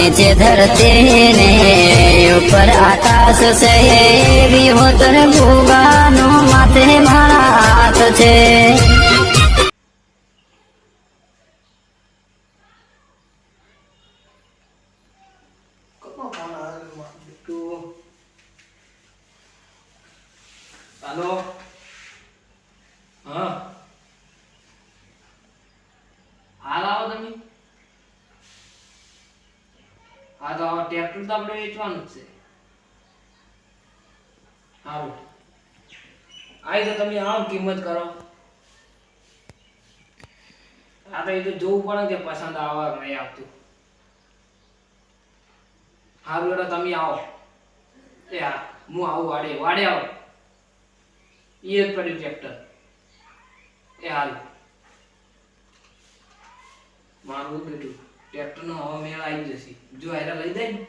નીચે ધરતી ને ઉપર આકાશ છે એવી હોતર ભોગાનો માથે મારા હાથ છે. હાલો હા હાલ આવો તમે. હા તો ટ્રેક્ટર તો આપણે વેચવાનું જ છે. સારું આવી તો તમે આવો કિંમત કરો. આ તો એ તો જોવું પડે કે પસંદ આવે કે નહીં આવતું. સારું એટલે તમે આવો. એ હા હું આવું વાડે વાડે આવો. એ જ પડ્યું ટ્રેક્ટર. એ હાલ મારું બેટું ટ્રેક્ટર નો હવે મેળ આવી જશે. જો આયરા લઈ જાય ને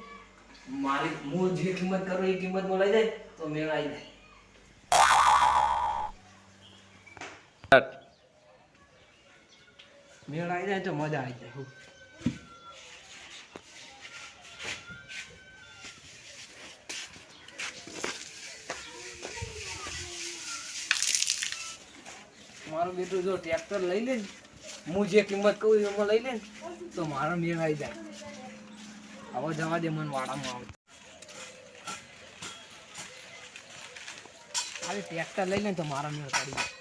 મારી હું જે કિંમત કરું એ કિંમતમાં લઈ જાય તો મેળ આવી જાય. મેળ આવી જાય તો મજા આવી જાય. મારું બેટું જો ટ્રેક્ટર લઈ લે ને હું જે કિંમત કહું એમાં લઈ લે ને તો મારો મેળ આવી જાય. હવે જવા દે મને વાડામાં આવે. ખાલી ટ્રેક્ટર લઈ લે ને તો મારો મેળ પડી જાય.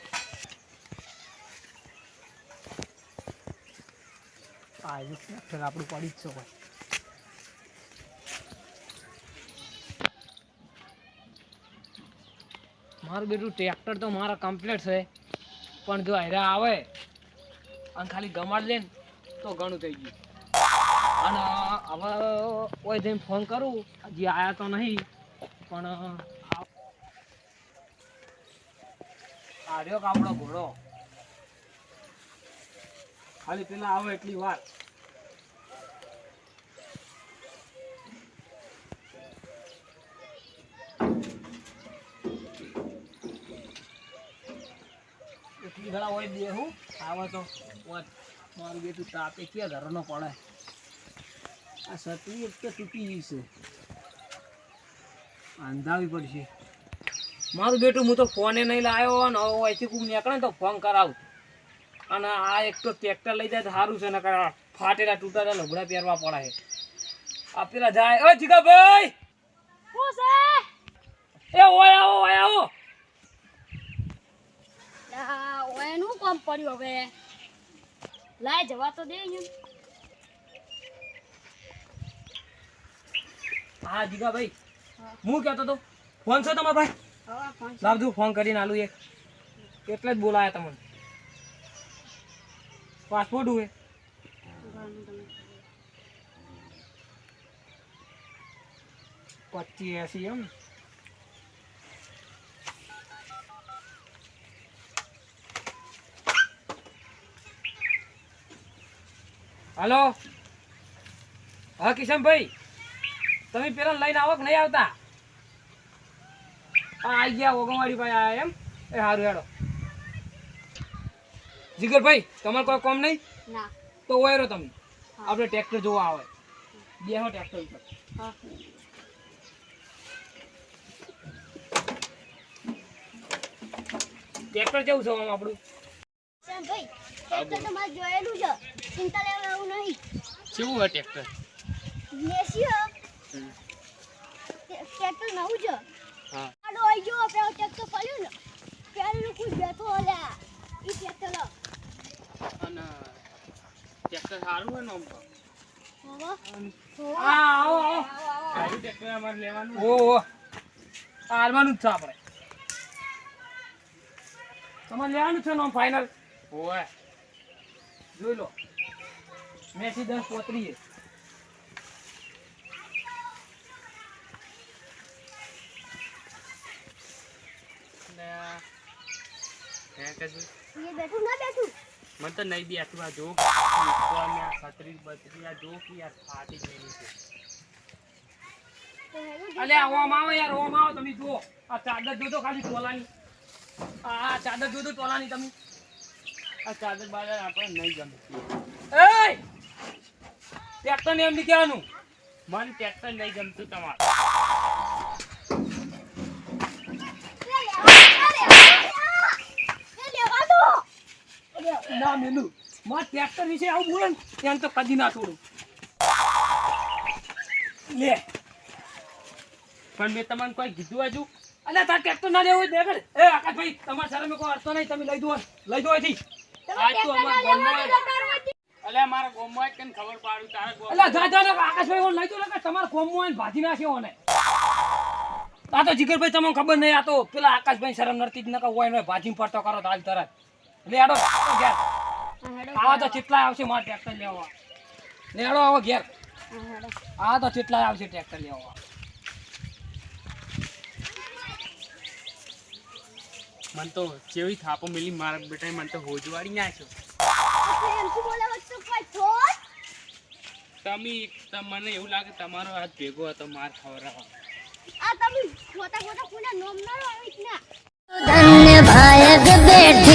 આ ટ્રેક્ટર આપણું પડી જ છે ભાઈ. મારું બેટું ટ્રેક્ટર તો મારા કમ્પ્લીટ છે પણ જો હેરા આવે અને ખાલી ગમાડ લે ને તો ઘણું થઈ ગયું. અને હવે કોઈ જઈને ફોન કરું હજી આયા તો નહીં પણ આર્યો આપણો ઘોડો ખાલી પેલા આવે એટલી વાત. એટલી ઘણા હોય દે હું આવે તો મારું બેટું તાપે ક્યાં ઘરનો પડે. આ સતરી એક તો તૂટી ગઈ છે અંધાવી પડશે. મારું બેટું હું તો ફોને નહીં લાવ્યો અને હવે અહીંથી ખૂબ નીકળે ને તો ફોન કરાવું. અને આ એક તો ટ્રેક્ટર લઈ જાય તો સારું છે ને ફાટેલા તૂટેલા લુગડા પહેરવા પડે. આ પેલા જાય ઓ જીગાભાઈ એ ઓય આવો ઓય આવો. એનું કામ પડ્યું હવે લાય જવા તો દે. હા જીગાભાઈ હું કહેતો તો ફોન છે તમારા ભાઈ? લાવજો ફોન કરીને આલું એક એટલે જ બોલાયા તમને. પાસપોર્ટ હોય 2580 એમ. હલો હા કિશનભાઈ તમે પેલા લઈને આવો કે નહીં આવતા? હા આવી ગયા ઓગણવાડી ભાઈ આયા એમ. એ સારું હેડો. જીગરભાઈ તમારે કોઈ કામ નહીં ના તો ઓયરો તમે આપણે ટ્રેક્ટર જોવા આવે બેહો ટ્રેક્ટર ઉપર. ટ્રેક્ટર કેવું છે આમ આપણું? ભાઈ ટ્રેક્ટર તો મારે જોયેલું છે ચિંતા લેવાનું નહીં. કેવું હોય ટ્રેક્ટર? લેસી ટ્રેક્ટર નવું છે. હા આડો આવી ગયો પેલો ટ્રેક્ટર પડ્યું ને પેલું કોઈ બેઠો હલ્યા એ ટ્રેક્ટર લો. અને ટ્રેક્ટર સારું હોય ને આમ તો. હા આવો આવો સારું ટ્રેક્ટર અમારે લેવાનું. ઓહો હાલવાનું જ છે આપણે. તમારે લેવાનું છે ને આમ ફાઇનલ? ઓય જોઈ લો મેસી 10 પોતરી એ બેઠું ના બેઠું મને તો નહીં બી આટલું. આ જો છત્રીસ બત્રીસ આ જો કે યાર ફાટી ગયેલું છે. અલ્યા ઓમ આવો યાર ઓમ આવો તમે જુઓ આ ચાદર જોજો ખાલી ટોલાની. આ ચાદર જોજો ટોલાની તમે. આ ચાદર બાદર આપણે નહીં ગમે. એ ટ્રેક્ટર ને એમ ની કહેવાનું મને ટ્રેક્ટર નહીં ગમતું તમારે. ના મેલું માર ટ્રેક્ટર વિશે આવું બોલે ને ત્યાં તો કદી ના છોડું. લે પણ મેં તમને કોઈ કીધું હજુ? અલ્યા તાર ટ્રેક્ટર ના લેવું હોય દેખ. એ આકાશભાઈ તમારા શરમે કોઈ અડતો નહીં, તમે લઈ દો અહીંથી. આજ તો અમારા ગામમાં અલ્યા મારા ગામમાં જ કેમ ખબર પાડું તારા ગામ. અલ્યા જા જા ને આકાશભાઈ ઓન લઈ દો ને તમારા ગામમાં આવીને ભાજી નાખ્યો ને. આ તો જીગરભાઈ તમને ખબર નહીં, આ તો પેલા આકાશભાઈ શરમ નડતી જ ન હોય ને ભાજી પડતો કરો તો હાલ તરત. લે આડો ઘેર આવા તો કેટલા આવશે મારે ટ્રેક્ટર લેવા. લે આડો આવો ઘેર. આ તો કેટલા આવશે ટ્રેક્ટર લેવા. મને તો જેવી થાપો મિલી મારા બેટા મને તો હોજવાડી નાખ્યો. તમે મને એવું લાગે તમારો હાથ ભેગો હતો માર ખવડાવવા. આ તમે ખોટા ખોટા કોના નોમ ના લો આવી ના ધન્ય ભાયગ બેઠ